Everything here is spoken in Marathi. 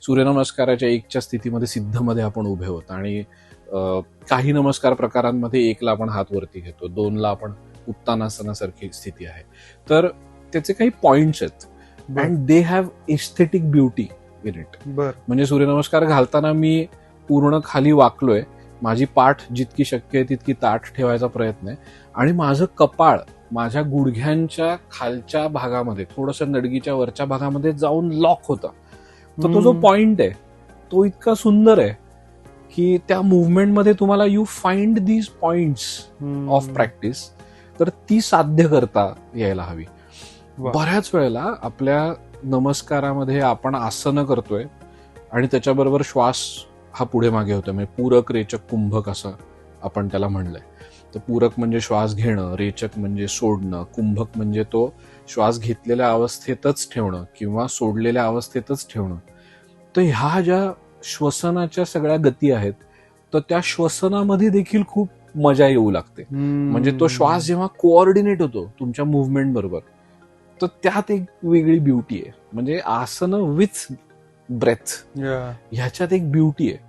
सूर्यनमस्काराच्या एकच्या स्थितीमध्ये सिद्धमध्ये आपण उभे होतो आणि काही नमस्कार प्रकारांमध्ये एकला आपण हात वरती घेतो, दोनला आपण उत्तानासनासारखी स्थिती आहे. तर त्याचे काही पॉइंट्स आहेत and they have aesthetic beauty in it. म्हणजे सूर्यनमस्कार घालताना मी पूर्ण खाली वाकलोय, माझी पाठ जितकी शक्य आहे तितकी ताठ ठेवायचा प्रयत्न आहे आणि माझं कपाळ माझ्या गुडघ्यांच्या खालच्या भागामध्ये थोडंसं नडगीच्या वरच्या भागामध्ये जाऊन लॉक होता. तर तो जो पॉइंट आहे तो इतका सुंदर आहे की त्या मुव्हमेंटमध्ये तुम्हाला you find these points of practice. तर ती साध्य करता यायला हवी. बऱ्याच वेळेला आपल्या नमस्कारामध्ये आपण आसनं करतोय आणि त्याच्याबरोबर श्वास हा पुढे मागे होतोय. म्हणजे पूरक, रेचक, कुंभक असं आपण त्याला म्हणलंय. तर पूरक म्हणजे श्वास घेणं, रेचक म्हणजे सोडणं, कुंभक म्हणजे तो श्वास घेतलेल्या अवस्थेतच ठेवणं किंवा सोडलेल्या अवस्थेतच ठेवणं. तर ह्या ज्या श्वसनाच्या सगळ्या गती आहेत तर त्या श्वसनामध्ये देखील खूप मजा येऊ लागते. म्हणजे तो श्वास जेव्हा कोऑर्डिनेट होतो तुमच्या मुव्हमेंट बरोबर तर त्यात एक वेगळी ब्युटी आहे. म्हणजे आसनं विथ ब्रेथ ह्याच्यात एक ब्युटी आहे.